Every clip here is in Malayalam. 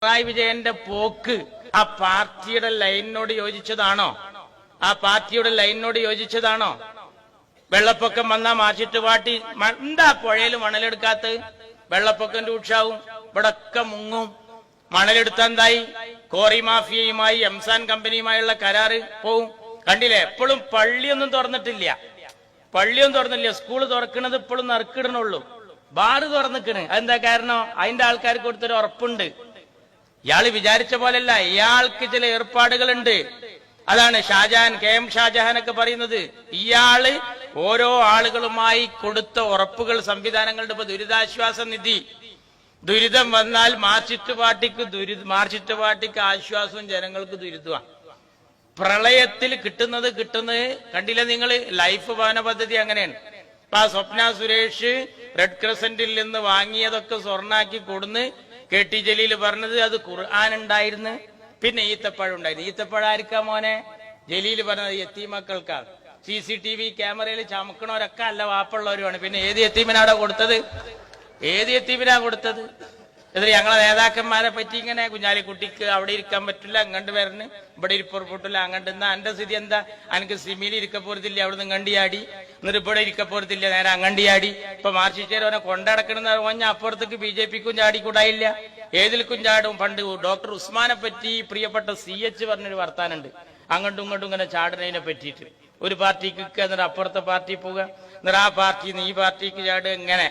പിണറായി വിജയന്റെ പോക്ക് ആ പാർട്ടിയുടെ ലൈനിനോട് യോജിച്ചതാണോ? ആ പാർട്ടിയുടെ ലൈനിനോട് യോജിച്ചതാണോ? വെള്ളപ്പൊക്കം വന്നാ മാർച്ചിട്ട് പാട്ടി എന്താ പുഴയിൽ മണലെടുക്കാത്ത? വെള്ളപ്പൊക്കം രൂക്ഷാവും, ഇവിടൊക്കെ മുങ്ങും. മണലെടുത്താ എന്തായി? കോറി മാഫിയയുമായി എംസാൻ കമ്പനിയുമായുള്ള കരാറ് പോവും. കണ്ടില്ലേ? എപ്പോഴും പള്ളിയൊന്നും തുറന്നിട്ടില്ല, സ്കൂള് തുറക്കണത് ഇപ്പോഴും നറുക്കിടണുള്ളൂ. ബാറ് തുറന്നിക്കണ്. അതെന്താ കാരണം? അതിന്റെ ആൾക്കാർക്ക് കൊടുത്തൊരു ഉറപ്പുണ്ട്. ഇയാള് വിചാരിച്ച പോലല്ല, ഇയാൾക്ക് ചില ഏർപ്പാടുകളുണ്ട്. അതാണ് കെ എം ഷാജഹാൻ ഒക്കെ പറയുന്നത്. ഇയാള് ഓരോ ആളുകളുമായി കൊടുത്ത ഉറപ്പുകൾ, സംവിധാനങ്ങളുടെ ഇപ്പൊ ദുരിതാശ്വാസ നിധി, ദുരിതം വന്നാൽ മാർച്ചിസ്റ്റ് പാർട്ടിക്ക് ആശ്വാസവും ജനങ്ങൾക്ക് ദുരിതമാണ്. പ്രളയത്തിൽ കിട്ടുന്നത് കണ്ടില്ല നിങ്ങൾ? ലൈഫ് ഭവന പദ്ധതി അങ്ങനെയാണ്. ഇപ്പൊ ആ സ്വപ്ന സുരേഷ് റെഡ് ക്രസന്റിൽ നിന്ന് വാങ്ങിയതൊക്കെ സ്വർണ്ണാക്കി കൊടുന്ന് KT ജലീൽ പറഞ്ഞത് അത് ഖുർആൻ ഉണ്ടായിരുന്നു, പിന്നെ ഈത്തപ്പഴം ഉണ്ടായിരുന്നു. ഈത്തപ്പഴം ആർക്കാ മോനെ? ജലീൽ പറഞ്ഞത് യത്തീമക്കൾക്കാണ്. CCTV ക്യാമറയിൽ ചമക്കണവരൊക്കെ അല്ല വാപ്പുള്ളവരുമാണ്. പിന്നെ ഏത് യത്തീമിനാണ് കൊടുത്തത്? എന്നിട്ട് ഞങ്ങളെ നേതാക്കന്മാരെ പറ്റി ഇങ്ങനെ കുഞ്ഞാലിക്കുട്ടിക്ക് അവിടെ ഇരിക്കാൻ പറ്റില്ല, അങ്ങോട്ട് വരണ്, ഇവിടെ ഇരിപ്പുറപ്പെട്ടില്ല, അങ്ങോട്ട് എന്നാ എന്റെ സ്ഥിതി എന്താ? എനിക്ക് സിമിയിൽ ഇരിക്കപ്പോരത്തില്ല, അവിടുന്ന് കണ്ടിയാടി, എന്നിട്ട് ഇവിടെ ഇരിക്കപ്പോരത്തില്ല, നേരെ അങ്ങണ്ടിയാടി. ഇപ്പൊ മാർച്ചിച്ചേരവനെ കൊണ്ടടക്കണെന്ന് പറഞ്ഞാൽ അപ്പുറത്തേക്ക് BJPക്കും ചാടിക്കൂടായില്ല, ഏതിൽക്കും ചാടും. പണ്ട് ഡോക്ടർ ഉസ്മാനെ പറ്റി പ്രിയപ്പെട്ട CH പറഞ്ഞൊരു വർത്താനുണ്ട്. അങ്ങോട്ടും ഇങ്ങോട്ടും ഇങ്ങനെ ചാടുന്നതിനെ പറ്റിയിട്ട് ഒരു പാർട്ടിക്ക് എന്നിട്ട് അപ്പുറത്തെ പാർട്ടി പോവുക, എന്നിട്ട് ആ പാർട്ടിന്ന് ഈ പാർട്ടിക്ക് ചാടുക. ഇങ്ങനെ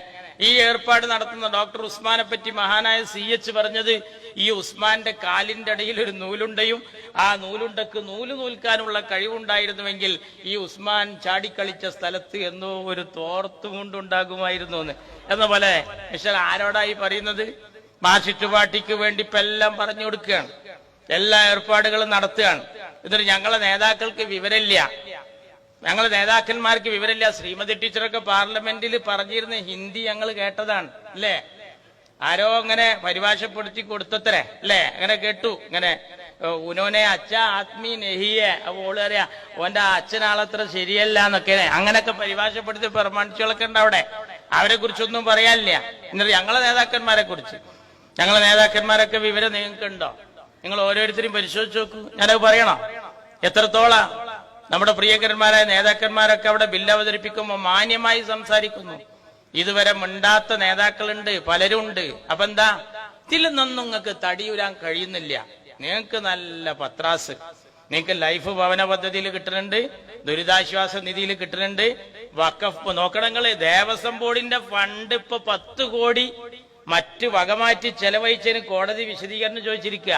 ഈ ഏർപ്പാട് നടത്തുന്ന ഡോക്ടർ ഉസ്മാനെ പറ്റി മഹാനായ CH പറഞ്ഞത്, ഈ ഉസ്മാന്റെ കാലിന്റെ ഇടയിൽ ഒരു നൂലുണ്ടയും ആ നൂലുണ്ടക്ക് നൂല് നൂൽക്കാനുള്ള കഴിവുണ്ടായിരുന്നുവെങ്കിൽ ഈ ഉസ്മാൻ ചാടിക്കളിച്ച സ്ഥലത്ത് എന്നോ ഒരു തോർത്തുമുണ്ടുണ്ടാകുമായിരുന്നു എന്ന പോലെ. മിസ്റ്റർ ആരോടായി പറയുന്നത്? മാർച്ചിസ്റ്റ് പാർട്ടിക്ക് വേണ്ടി ഇപ്പൊ എല്ലാം പറഞ്ഞു കൊടുക്കുകയാണ്, എല്ലാ ഏർപ്പാടുകളും നടത്തുകയാണ്. എന്നിട്ട് ഞങ്ങളെ നേതാക്കൾക്ക് വിവരമില്ല, ഞങ്ങളെ നേതാക്കന്മാർക്ക് വിവരമില്ല. ശ്രീമതി ടീച്ചറൊക്കെ പാർലമെന്റിൽ പറഞ്ഞിരുന്ന ഹിന്ദി ഞങ്ങൾ കേട്ടതാണ് അല്ലേ? ആരോ അങ്ങനെ പരിഭാഷപ്പെടുത്തി കൊടുത്തത്രേ അല്ലേ? അങ്ങനെ കേട്ടു. ഇങ്ങനെ ഉനോനെ അച്ഛ ആത്മീ നെഹിയെ, ഓള് അറിയാ ഓന്റെ അച്ഛനാളത്ര ശരിയല്ല എന്നൊക്കെ അങ്ങനെയൊക്കെ പരിഭാഷപ്പെടുത്തി പ്രമാണിച്ചുകളൊക്കെ ഉണ്ട് അവിടെ. അവരെ കുറിച്ചൊന്നും പറയാനില്ല. എന്നിട്ട് ഞങ്ങളെ നേതാക്കന്മാരൊക്കെ വിവരം നിങ്ങൾക്കുണ്ടോ? നിങ്ങൾ ഓരോരുത്തരും പരിശോധിച്ച് നോക്കൂ. ഞാനത് പറയണോ? എത്രത്തോളം നമ്മുടെ പ്രിയങ്കരന്മാരായ നേതാക്കന്മാരൊക്കെ അവിടെ ബില്ല് അവതരിപ്പിക്കുമ്പോൾ മാന്യമായി സംസാരിക്കുന്നു. ഇതുവരെ മിണ്ടാത്ത നേതാക്കളുണ്ട്, പലരും ഉണ്ട്. അപ്പൊ എന്താ? ഇതിൽ നിന്നൊന്നും നിങ്ങൾക്ക് തടിയുരാൻ കഴിയുന്നില്ല. നിങ്ങൾക്ക് നല്ല പത്രാസ്, നിങ്ങൾക്ക് ലൈഫ് ഭവന പദ്ധതിയിൽ കിട്ടുന്നുണ്ട്, ദുരിതാശ്വാസ നിധിയിൽ കിട്ടുന്നുണ്ട്, വഖഫ് നോക്കണങ്ങള്. ദേവസ്വം ബോർഡിന്റെ ഫണ്ട് ഇപ്പൊ 10 കോടി മറ്റ് വകമാറ്റി ചെലവഴിച്ചതിന് കോടതി വിശദീകരണം ചോദിച്ചിരിക്കുക.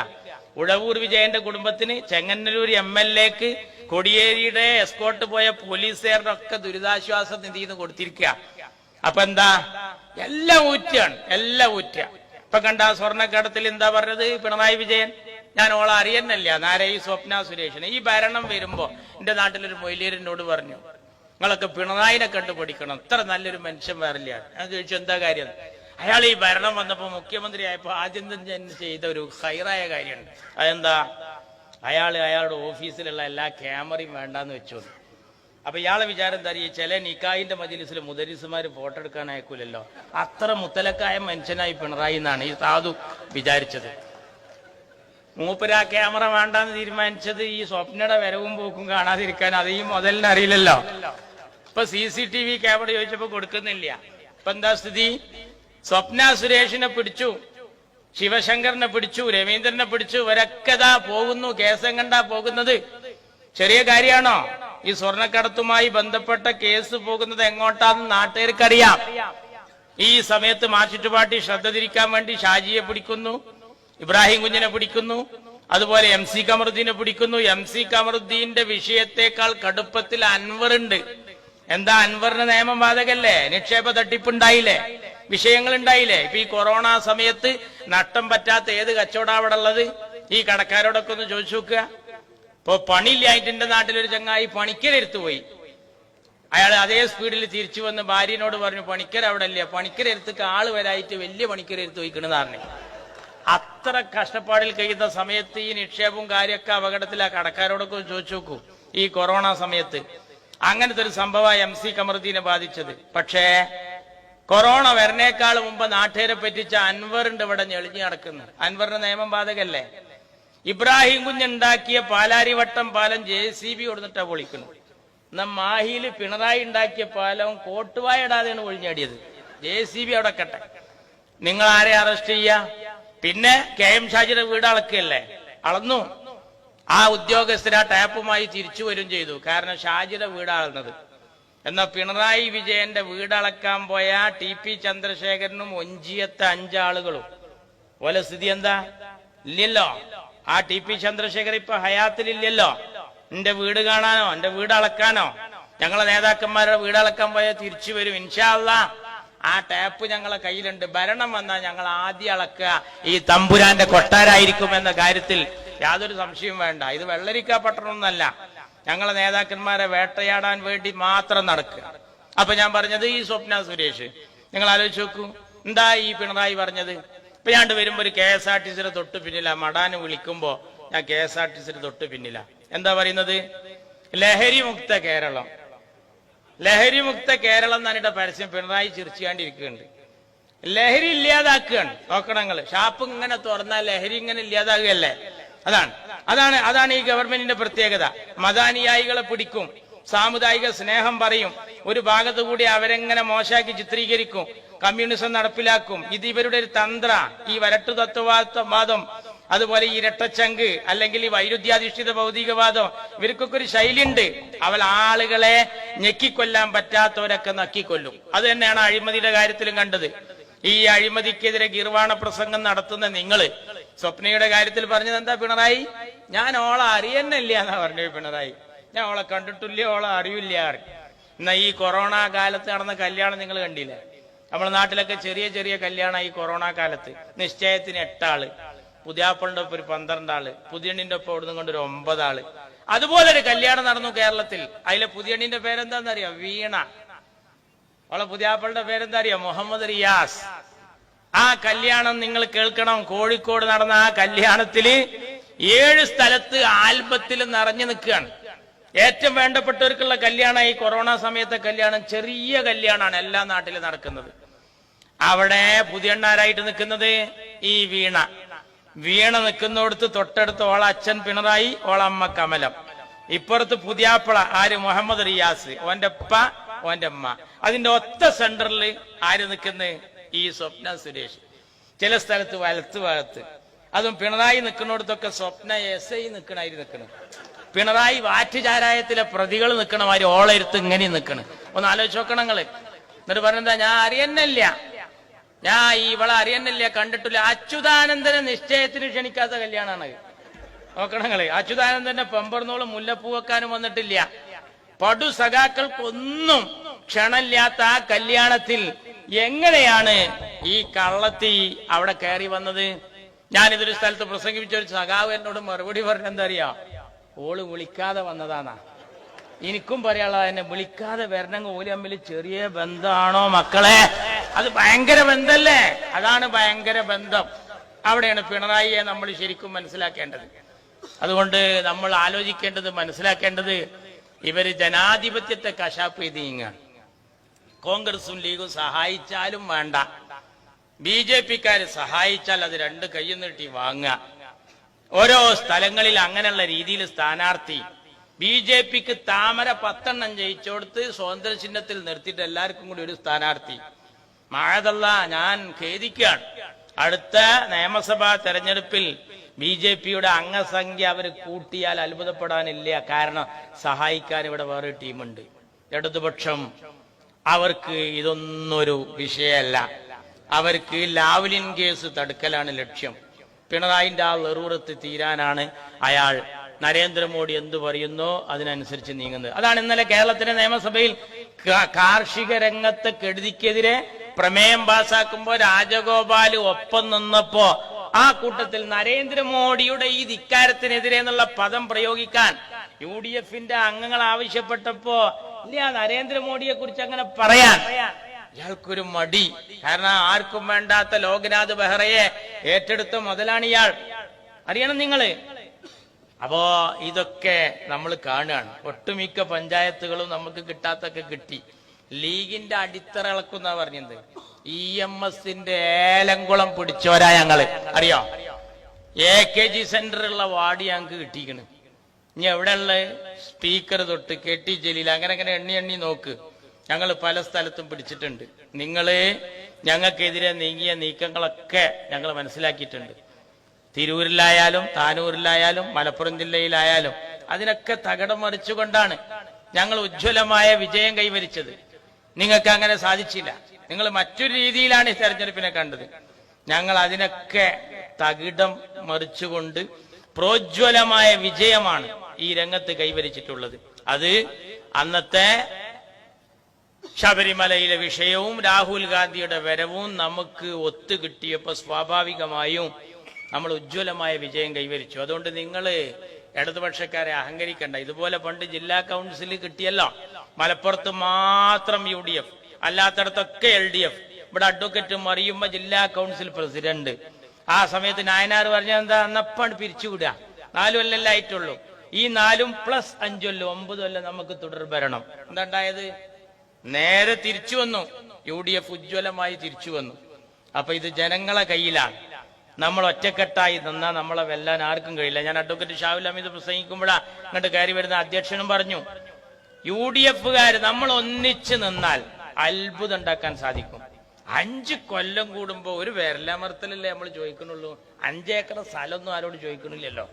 ഉഴവൂർ വിജയന്റെ കുടുംബത്തിന്, ചെങ്ങന്നൂർ MLAക്ക്, കൊടിയേരിയുടെ എസ്കോർട്ട് പോയ പോലീസുകാരുടെ ഒക്കെ ദുരിതാശ്വാസ നിധിന്ന് കൊടുത്തിരിക്കുക. അപ്പൊ എന്താ? എല്ലാം ഊറ്റുക. ഇപ്പൊ കണ്ട സ്വർണ്ണക്കടത്തിൽ എന്താ പറഞ്ഞത് പിണറായി വിജയൻ? ഞാൻ ഓളെ അറിയുന്നല്ല, നാരയി സ്വപ്ന സുരേഷിനെ. ഈ ഭരണം വരുമ്പോ എന്റെ നാട്ടിലൊരു മൊയ്ലിയരിനോട് പറഞ്ഞു, നിങ്ങളൊക്കെ പിണറായിനെ കണ്ടുപിടിക്കണം, ഇത്ര നല്ലൊരു മനുഷ്യൻ വരില്ല. ഞാൻ ചോദിച്ചു എന്താ കാര്യം? അയാൾ ഈ ഭരണം വന്നപ്പോ മുഖ്യമന്ത്രി ആയപ്പോ ആദ്യം തന്നെ ചെയ്ത ഒരു ഹൈറായ കാര്യമുണ്ട്. അതെന്താ? അയാളുടെ ഓഫീസിലുള്ള എല്ലാ ക്യാമറയും വേണ്ടാന്ന് വെച്ചു. അപ്പൊ ഇയാളെ വിചാരം എന്താ? ഈ ചില നിക്കായിന്റെ മജ്‌ലിസിൽ മുദരിസുമാര് ഫോട്ടോ എടുക്കാൻ അയക്കൂലല്ലോ, അത്ര മുത്തലക്കായ മനുഷ്യനായി പിണറായി എന്നാണ് ഈ സാധു വിചാരിച്ചത്. മൂപ്പര് ആ ക്യാമറ വേണ്ടാന്ന് തീരുമാനിച്ചത് ഈ സ്വപ്നയുടെ വരവും പോക്കും കാണാതിരിക്കാൻ. അത് ഈ മുതലിന് അറിയില്ലല്ലോ. ഇപ്പൊ CCTV ക്യാമറ ചോദിച്ചപ്പോ കൊടുക്കുന്നില്ല. ഇപ്പൊ എന്താ സ്ഥിതി? സ്വപ്ന സുരേഷിനെ പിടിച്ചു, ശിവശങ്കറിനെ പിടിച്ചു, രവീന്ദ്രനെ പിടിച്ചു, ഇവരൊക്കെ പോകുന്നു. കേസം കണ്ടാ പോകുന്നത്. ചെറിയ കാര്യമാണോ? ഈ സ്വർണ്ണക്കടത്തുമായി ബന്ധപ്പെട്ട കേസ് പോകുന്നത് എങ്ങോട്ടാന്ന് നാട്ടുകാർക്കറിയാം. ഈ സമയത്ത് മാർച്ചിസ്റ്റ് പാർട്ടി ശ്രദ്ധ തിരിക്കാൻ വേണ്ടി ഷാജിയെ പിടിക്കുന്നു, ഇബ്രാഹിം കുഞ്ഞിനെ പിടിക്കുന്നു, അതുപോലെ MC കമറുദ്ദീനെ പിടിക്കുന്നു. MC കമറുദ്ദീന്റെ വിഷയത്തെക്കാൾ കടുപ്പത്തിൽ അൻവർ ഉണ്ട്. എന്താ? അൻവറിന് നിയമം ബാധകല്ലേ? നിക്ഷേപ തട്ടിപ്പുണ്ടായില്ലേ? വിഷയങ്ങൾ ഉണ്ടായില്ലേ? ഇപ്പൊ ഈ കൊറോണ സമയത്ത് നഷ്ടം പറ്റാത്ത ഏത് കച്ചവടം അവിടെ ഉള്ളത്? ഈ കടക്കാരോടൊക്കെ ഒന്ന് ചോദിച്ചു നോക്കുക. ഇപ്പൊ പണിയില്ലായിട്ട് എന്റെ നാട്ടിലൊരു ചങ്ങായി പണിക്കരെടുത്തു പോയി. അയാൾ അതേ സ്പീഡിൽ തിരിച്ചു വന്ന് ഭാര്യനോട് പറഞ്ഞു, പണിക്കർ അവിടെ ഇല്ല, പണിക്കരെടുത്തേക്ക് ആള് വരായിട്ട് വലിയ പണിക്കരെടുത്ത് പോയിക്കണെന്നാണ്. അത്ര കഷ്ടപ്പാടിൽ കഴിയുന്ന സമയത്ത് ഈ നിക്ഷേപവും കാര്യമൊക്കെ അപകടത്തിലാ. കടക്കാരോടൊക്കെ ചോദിച്ചു നോക്കൂ. ഈ കൊറോണ സമയത്ത് അങ്ങനത്തെ ഒരു സംഭവം MC കമറുദ്ദീനെ ബാധിച്ചത്. പക്ഷേ കൊറോണ വരണേക്കാൾ മുമ്പ് നാട്ടുകാരെ പറ്റിച്ച അൻവറിന്റെ ഇവിടെ ഞെളിഞ്ഞു നടക്കുന്നു. അൻവറിന്റെ നിയമം ബാധകല്ലേ? ഇബ്രാഹിം കുഞ്ഞുണ്ടാക്കിയ പാലാരിവട്ടം പാലം JCB കൊടുത്തിട്ടാ പൊളിക്കുന്നു. എന്നാ മാഹിയില് പിണറായി ഉണ്ടാക്കിയ പാലം കോട്ടുവായ ഇടാതെയാണ് ഒഴിഞ്ഞാടിയത്. JCB അവിടെ കട്ടെ. നിങ്ങൾ ആരെ അറസ്റ്റ് ചെയ്യാ? പിന്നെ KM ഷാജിയുടെ വീട് അളക്കുകയല്ലേ? അളന്നു. ആ ഉദ്യോഗസ്ഥർ ആ ടാപ്പുമായി തിരിച്ചു വരും ചെയ്തു. കാരണം ഷാജിയുടെ വീട് അളന്നത്. എന്നാ പിണറായി വിജയന്റെ വീടളക്കാൻ പോയ TP ചന്ദ്രശേഖരനും ഒഞ്ചിയത്തെ 5 ആളുകളും ഓലെ സ്ഥിതി എന്താ? ഇല്ലല്ലോ. ആ TP ചന്ദ്രശേഖർ ഇപ്പൊ ഹയാത്തിലില്ലല്ലോ. എന്റെ വീട് കാണാനോ എന്റെ വീട് അളക്കാനോ? ഞങ്ങളെ നേതാക്കന്മാരുടെ വീട് അളക്കാൻ പോയാൽ തിരിച്ചു വരും ഇൻഷാ അല്ലാഹ്. ആ ടാപ്പ് ഞങ്ങളെ കയ്യിലുണ്ട്. ഭരണം വന്നാൽ ഞങ്ങൾ ആദ്യം അളക്കുക ഈ തമ്പുരാന്റെ കൊട്ടാരായിരിക്കും എന്ന കാര്യത്തിൽ യാതൊരു സംശയവും വേണ്ട. ഇത് വെള്ളരിക്ക പട്ടണമൊന്നല്ല. ഞങ്ങളെ നേതാക്കന്മാരെ വേട്ടയാടാൻ വേണ്ടി മാത്രം നടക്കുക. അപ്പൊ ഞാൻ പറഞ്ഞത് ഈ സ്വപ്ന സുരേഷ് നിങ്ങൾ ആലോചിച്ച് നോക്കൂ. എന്താ ഈ പിണറായി പറഞ്ഞത്? ഇപ്പൊ ഞാൻ വരുമ്പോ ഒരു KSRTCയുടെ തൊട്ട് പിന്നില മടാന് വിളിക്കുമ്പോ ഞാൻ KSRTCയുടെ തൊട്ട് പിന്നില. എന്താ പറയുന്നത്? ലഹരി മുക്ത കേരളം, ലഹരി മുക്ത കേരളം എന്നാണ് പരസ്യം. പിണറായി ചിരിച്ചുകൊണ്ടിരിക്കുന്നുണ്ട്. ലഹരി ഇല്ലാതാക്കുകയാണ്. നോക്കണങ്ങള് ഷാപ്പ് ഇങ്ങനെ തുറന്നാൽ ലഹരി ഇങ്ങനെ ഇല്ലാതാകുകയല്ലേ? അതാണ് ഈ ഗവൺമെന്റിന്റെ പ്രത്യേകത. മതാനുയായികളെ പിടിക്കും, സാമുദായിക സ്നേഹം പറയും, ഒരു ഭാഗത്തു കൂടി അവരെങ്ങനെ മോശാക്കി ചിത്രീകരിക്കും, കമ്മ്യൂണിസം നടപ്പിലാക്കും. ഇത് ഇവരുടെ ഒരു തന്ത്ര. ഈ വരട്ടു തത്വവാദം, അതുപോലെ ഈ ഇരട്ടച്ചങ്ക്, അല്ലെങ്കിൽ ഈ വൈരുദ്ധ്യാധിഷ്ഠിത ഭൗതികവാദം, ഇവർക്കൊക്കെ ഒരു ശൈലിയുണ്ട്. അവൾ ആളുകളെ ഞെക്കിക്കൊല്ലാൻ പറ്റാത്തവരൊക്കെ നക്കിക്കൊല്ലും. അത് തന്നെയാണ് അഴിമതിയുടെ കാര്യത്തിലും കണ്ടത്. ഈ അഴിമതിക്കെതിരെ ഗിർവാണ പ്രസംഗം നടത്തുന്ന നിങ്ങള് സ്വപ്നയുടെ കാര്യത്തിൽ പറഞ്ഞത് എന്താ? പിണറായി ഞാൻ ഓളെ അറിയുന്നില്ല എന്നാ പറഞ്ഞത്. പിണറായി ഞാൻ ഓളെ കണ്ടിട്ടില്ല, ഓളെ അറിയില്ല. എന്നാ ഈ കൊറോണ കാലത്ത് നടന്ന കല്യാണം നിങ്ങൾ കണ്ടില്ലേ? നമ്മുടെ നാട്ടിലൊക്കെ ചെറിയ ചെറിയ കല്യാണം ഈ കൊറോണ കാലത്ത്. നിശ്ചയത്തിന് 8 ആള്, പുതിയാപ്പളിന്റെ ഒപ്പം ഒരു 12 ആള്, പുതിയണ്ണിന്റെ ഒപ്പം ഇവിടുന്ന് കൊണ്ട് ഒരു 9 ആള്. അതുപോലെ ഒരു കല്യാണം നടന്നു കേരളത്തിൽ. അതിലെ പുതിയണ്ണിന്റെ പേരെന്താന്നറിയോ? വീണ. അവളെ പുതിയാപ്പളുടെ പേരെന്താ അറിയോ? മുഹമ്മദ് റിയാസ്. ആ കല്യാണം നിങ്ങൾ കേൾക്കണം. കോഴിക്കോട് നടന്ന ആ കല്യാണത്തില് 7 സ്ഥലത്ത് ആൽബത്തിൽ നിറഞ്ഞു നിൽക്കുകയാണ്. ഏറ്റവും വേണ്ടപ്പെട്ടവർക്കുള്ള കല്യാണം ഈ കൊറോണ സമയത്തെ കല്യാണം. ചെറിയ കല്യാണമാണ് എല്ലാ നാട്ടിലും നടക്കുന്നത്. അവിടെ പുതിയണ്ണാരായിട്ട് നിൽക്കുന്നത് ഈ വീണ. വീണ നിൽക്കുന്നിടത്ത് തൊട്ടടുത്ത് ഓള അച്ഛൻ പിണറായി, ഓളമ്മ കമലം. ഇപ്പുറത്ത് പുതിയാപ്പള ആര്? മുഹമ്മദ് റിയാസ്, ഓന്റെ ഉപ്പ, ഓന്റെ അമ്മ. അതിന്റെ ഒത്ത സെന്ററിൽ ആര് നിൽക്കുന്നത്? ഈ സ്വപ്ന സുരേഷ്. ചില സ്ഥലത്ത് വലത്ത് ഭാഗത്ത്. അതും പിണറായി നിൽക്കുന്നിടത്തൊക്കെ സ്വപ്ന SI നിൽക്കണം. പിണറായി വാറ്റുചാരായത്തിലെ പ്രതികൾ നിൽക്കണമാതിരി ഓളെടുത്ത് ഇങ്ങനെ നിൽക്കണം. ഒന്ന് ആലോചിച്ച് നോക്കണം നിങ്ങള്. എന്നിട്ട് പറഞ്ഞെന്താ? ഞാൻ അറിയുന്നില്ല, ഞാൻ ഇവളെ അറിയുന്നില്ല, കണ്ടിട്ടില്ല. അച്യുതാനന്ദനെ നിശ്ചയത്തിന് ക്ഷണിക്കാത്ത കല്യാണമാണ്. നോക്കണങ്ങള്. അച്യുതാനന്ദന്റെ പെമ്പർന്നോളും മുല്ലപ്പൂ വെക്കാനും വന്നിട്ടില്ല. പടു സഖാക്കൾക്കൊന്നും ക്ഷണമില്ലാത്ത ആ കല്യാണത്തിൽ എങ്ങനെയാണ് ഈ കള്ളത്തി അവിടെ കയറി വന്നത്? ഞാനിതൊരു സ്ഥലത്ത് പ്രസംഗിപ്പിച്ച ഒരു സഖാവ് എന്നോട് മറുപടി പറഞ്ഞ എന്താ അറിയാ? ഓള് വിളിക്കാതെ വന്നതാന്നാ. എനിക്കും പറയാനുള്ള എന്നെ വിളിക്കാതെ വരണമെങ്കിൽ ഓല് തമ്മിൽ ചെറിയ ബന്ധമാണോ മക്കളെ? അത് ഭയങ്കര ബന്ധല്ലേ? അതാണ് ഭയങ്കര ബന്ധം. അവിടെയാണ് പിണറായിയെ നമ്മൾ ശരിക്കും മനസ്സിലാക്കേണ്ടത്. അതുകൊണ്ട് നമ്മൾ ആലോചിക്കേണ്ടത്, മനസ്സിലാക്കേണ്ടത്, ഇവര് ജനാധിപത്യത്തെ കശാപ്പ് ചെയ്ത് നീങ്ങാണ്. കോൺഗ്രസും ലീഗും സഹായിച്ചാലും വേണ്ട, BJPക്കാര് സഹായിച്ചാൽ അത് 2 കൈ നീട്ടി വാങ്ങുക. ഓരോ സ്ഥലങ്ങളിൽ അങ്ങനെയുള്ള രീതിയിൽ സ്ഥാനാർത്ഥി. BJPക്ക് താമര 10 ജയിച്ചോടുത്ത് സ്വതന്ത്ര ചിഹ്നത്തിൽ നിർത്തിയിട്ട് എല്ലാവർക്കും കൂടി ഒരു സ്ഥാനാർത്ഥി. മഴതല്ല, ഞാൻ ഖേദിക്കുകയാണ്. അടുത്ത നിയമസഭാ തെരഞ്ഞെടുപ്പിൽ BJPയുടെ അംഗസംഖ്യ അവർ കൂട്ടിയാൽ അത്ഭുതപ്പെടാനില്ല. കാരണം സഹായിക്കാൻ ഇവിടെ വേറെ ടീമുണ്ട്. ഇടതുപക്ഷം അവർക്ക് ഇതൊന്നൊരു വിഷയമല്ല. അവർക്ക് ലാവ്ലിൻ കേസ് തടുക്കലാണ് ലക്ഷ്യം. പിണറായിന്റെ ആ വെറുറത്ത് തീരാനാണ് അയാൾ നരേന്ദ്രമോദി എന്തു പറയുന്നോ അതിനനുസരിച്ച് നീങ്ങുന്നത്. അതാണ് ഇന്നലെ കേരളത്തിലെ നിയമസഭയിൽ കാർഷിക രംഗത്തെ കെടുതിക്കെതിരെ പ്രമേയം പാസാക്കുമ്പോ രാജഗോപാൽ ഒപ്പം നിന്നപ്പോ ആ കൂട്ടത്തിൽ നരേന്ദ്രമോദിയുടെ ഈ ധിക്കാരത്തിനെതിരെ എന്നുള്ള പദം പ്രയോഗിക്കാൻ UDFന്റെ അംഗങ്ങൾ ആവശ്യപ്പെട്ടപ്പോ ഇല്ല, നരേന്ദ്രമോദിയെ കുറിച്ച് അങ്ങനെ പറയാൻ ഇയാൾക്കൊരു മടി. കാരണം ആർക്കും വേണ്ടാത്ത ലോക്നാഥ് ബെഹ്റയെ ഏറ്റെടുത്ത മുതലാണ് ഇയാൾ. അറിയണം നിങ്ങള്. അപ്പോ ഇതൊക്കെ നമ്മൾ കാണുകയാണ്. ഒട്ടുമിക്ക പഞ്ചായത്തുകളും നമുക്ക് കിട്ടാത്തൊക്കെ കിട്ടി. ലീഗിന്റെ അടിത്തറ ഇളക്കുന്ന പറഞ്ഞത്. EMSന്റെ ഏലംകുളം പിടിച്ചോരാ ഞങ്ങള്, അറിയോ? AKG സെന്ററുള്ള വാർഡ് ഞങ്ങൾക്ക് കിട്ടിയിരിക്കണ്. ഇനി എവിടെയുള്ള സ്പീക്കർ തൊട്ട് KT ജലീൽ അങ്ങനെ എണ്ണി നോക്ക്. ഞങ്ങൾ പല സ്ഥലത്തും പിടിച്ചിട്ടുണ്ട്. നിങ്ങള് ഞങ്ങൾക്കെതിരെ നീങ്ങിയ നീക്കങ്ങളൊക്കെ ഞങ്ങൾ മനസ്സിലാക്കിയിട്ടുണ്ട്. തിരൂരിലായാലും താനൂരിലായാലും മലപ്പുറം ജില്ലയിലായാലും അതിനൊക്കെ തകിടം മറിച്ചുകൊണ്ടാണ് ഞങ്ങൾ ഉജ്ജ്വലമായ വിജയം കൈവരിച്ചത്. നിങ്ങൾക്ക് അങ്ങനെ സാധിച്ചില്ല. നിങ്ങൾ മറ്റൊരു രീതിയിലാണ് ഈ തെരഞ്ഞെടുപ്പിനെ കണ്ടത്. ഞങ്ങൾ അതിനൊക്കെ തകിടം മറിച്ചുകൊണ്ട് പ്രോജ്വലമായ വിജയമാണ് ഈ രംഗത്ത് കൈവരിച്ചിട്ടുള്ളത്. അത് അന്നത്തെ ശബരിമലയിലെ വിഷയവും രാഹുൽ ഗാന്ധിയുടെ വരവും നമുക്ക് ഒത്തുകിട്ടിയപ്പോൾ സ്വാഭാവികമായും നമ്മൾ ഉജ്ജ്വലമായ വിജയം കൈവരിച്ചു. അതുകൊണ്ട് നിങ്ങൾ ഇടതുപക്ഷക്കാരെ അഹങ്കരിക്കണ്ട. ഇതുപോലെ പണ്ട് ജില്ലാ കൗൺസിൽ കിട്ടിയല്ലോ, മലപ്പുറത്ത് മാത്രം UDF, അല്ലാത്തടത്തൊക്കെ LDF. ഇവിടെ അഡ്വക്കേറ്റ് മറിയുമ്പ ജില്ലാ കൗൺസിൽ പ്രസിഡന്റ്. ആ സമയത്ത് നായനാർ പറഞ്ഞ എന്താ, അന്നപ്പാണ് പിരിച്ചുവിടുക. 4 കൊല്ലല്ലേ ആയിട്ടുള്ളൂ. ഈ 4 + 5 കൊല്ലം 9 കൊല്ലം നമുക്ക് തുടർ ഭരണം. എന്താ ഉണ്ടായത്? നേരെ തിരിച്ചു വന്നു. UDF ഉജ്ജ്വലമായി തിരിച്ചു വന്നു. അപ്പൊ ഇത് ജനങ്ങളെ കയ്യിലാണ്. നമ്മൾ ഒറ്റക്കെട്ടായി നിന്നാൽ നമ്മളെ വെല്ലാൻ ആർക്കും കഴിയില്ല. ഞാൻ അഡ്വക്കേറ്റ് ഷാഹുൽ ഹമീദ് പ്രസംഗിക്കുമ്പോഴാ ഇങ്ങോട്ട് കയറി വരുന്ന അധ്യക്ഷനും പറഞ്ഞു, UDFകാർ നമ്മൾ ഒന്നിച്ച് നിന്നാൽ അത്ഭുതം ഉണ്ടാക്കാൻ സാധിക്കും. 5 കൊല്ലം കൂടുമ്പോ ഒരു വിരലമർത്തലല്ലേ നമ്മൾ ചോദിക്കണുള്ളൂ. 5 ഏക്കർ സ്ഥലമൊന്നും ആരോട് ചോദിക്കണില്ലല്ലോ.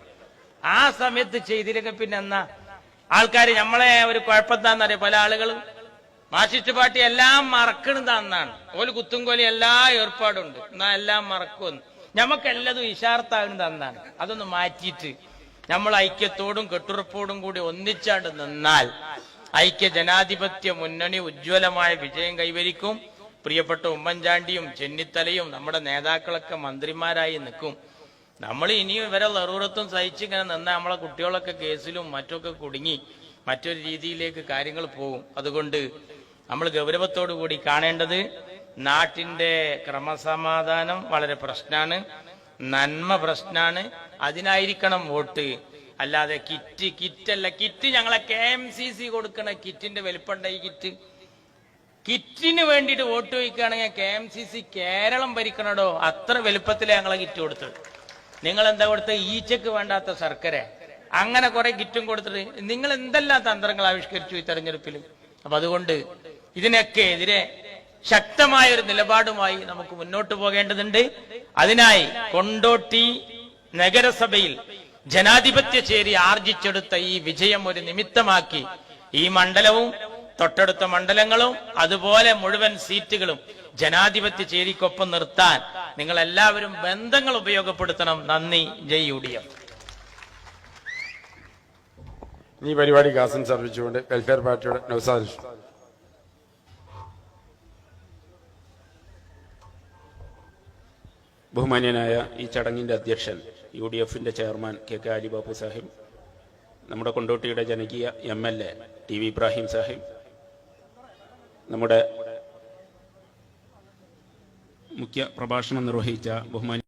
ആ സമയത്ത് ചെയ്തില്ലെങ്കിൽ പിന്നെ എന്നാ ആൾക്കാർ നമ്മളെ ഒരു കുഴപ്പത്താന്നറിയ. പല ആളുകളും മാർക്സിസ്റ്റ് പാർട്ടി എല്ലാം മറക്കണതാന്നാണ്. ഒരു കുത്തുംകൊലി എല്ലാ ഏർപ്പാടുണ്ട്, എന്നാ എല്ലാം മറക്കുമെന്ന്. ഞമ്മക്കെല്ലതും ഇഷാർത്താകുന്നതാണ്. അതൊന്ന് മാറ്റിയിട്ട് നമ്മൾ ഐക്യത്തോടും കെട്ടുറപ്പോടും കൂടി ഒന്നിച്ചാണ്ട് നിന്നാൽ ഐക്യ ജനാധിപത്യ മുന്നണി ഉജ്ജ്വലമായ വിജയം കൈവരിക്കും. പ്രിയപ്പെട്ട ഉമ്മൻചാണ്ടിയും ചെന്നിത്തലയും നമ്മുടെ നേതാക്കളൊക്കെ മന്ത്രിമാരായി നിൽക്കും. നമ്മൾ ഇനിയും ഇവരെ ലറൂറത്തും സഹിച്ചിങ്ങനെ നിന്നാൽ നമ്മളെ കുട്ടികളൊക്കെ കേസിലും മറ്റൊക്കെ കുടുങ്ങി മറ്റൊരു രീതിയിലേക്ക് കാര്യങ്ങൾ പോകും. അതുകൊണ്ട് നമ്മൾ ഗൗരവത്തോടു കൂടി കാണേണ്ടത് നാട്ടിന്റെ ക്രമസമാധാനം വളരെ പ്രശ്നമാണ്, നന്മ പ്രശ്നമാണ്. അതിനായിരിക്കണം വോട്ട്. അല്ലാതെ കിറ്റല്ല. കിറ്റ് ഞങ്ങളെ KMCC കൊടുക്കണ കിറ്റിന്റെ വലിപ്പണ്ട. ഈ കിറ്റിന് വേണ്ടിയിട്ട് വോട്ട് ചോദിക്കുകയാണെങ്കിൽ KMCC കേരളം ഭരിക്കണടോ. അത്ര വലുപ്പത്തിലേ ഞങ്ങളെ കിറ്റ് കൊടുത്തത്. നിങ്ങൾ എന്താ കൊടുത്തത്? ഈച്ചക്ക് വേണ്ടാത്ത ശർക്കര, അങ്ങനെ കുറെ കിറ്റും കൊടുത്തിട്ട് നിങ്ങൾ എന്തെല്ലാം തന്ത്രങ്ങൾ ആവിഷ്കരിച്ചു ഈ തെരഞ്ഞെടുപ്പിൽ. അപ്പൊ അതുകൊണ്ട് ഇതിനൊക്കെ എതിരെ ശക്തമായ ഒരു നിലപാടുമായി നമുക്ക് മുന്നോട്ട് പോകേണ്ടതുണ്ട്. അതിനായി കൊണ്ടോട്ടി നഗരസഭയിൽ ജനാധിപത്യ ചേരി ആർജിച്ചെടുത്ത ഈ വിജയം ഒരു നിമിത്തമാക്കി ഈ മണ്ഡലവും തൊട്ടടുത്ത മണ്ഡലങ്ങളും അതുപോലെ മുഴുവൻ സീറ്റുകളും ജനാധിപത്യ ചേരിക്കൊപ്പം നിർത്താൻ നിങ്ങൾ എല്ലാവരും ബന്ധങ്ങൾ ഉപയോഗപ്പെടുത്തണം. നന്ദി. ജയ് UDF. ഈ പരിപാടിക്ക് ആശംസിച്ചുകൊണ്ട് വെൽഫെയർ പാർട്ടിയുടെ നൗസാദ്. ബഹുമാന്യനായ ഈ ചടങ്ങിൻ്റെ അധ്യക്ഷൻ UDFന്റെ ചെയർമാൻ KK അലിബാബു സാഹിബ്, നമ്മുടെ കൊണ്ടോട്ടിയുടെ ജനകീയ MLA TV ഇബ്രാഹിം സാഹിബ്, നമ്മുടെ മുഖ്യ പ്രഭാഷണം നിർവഹിച്ച ബഹുമാന്യ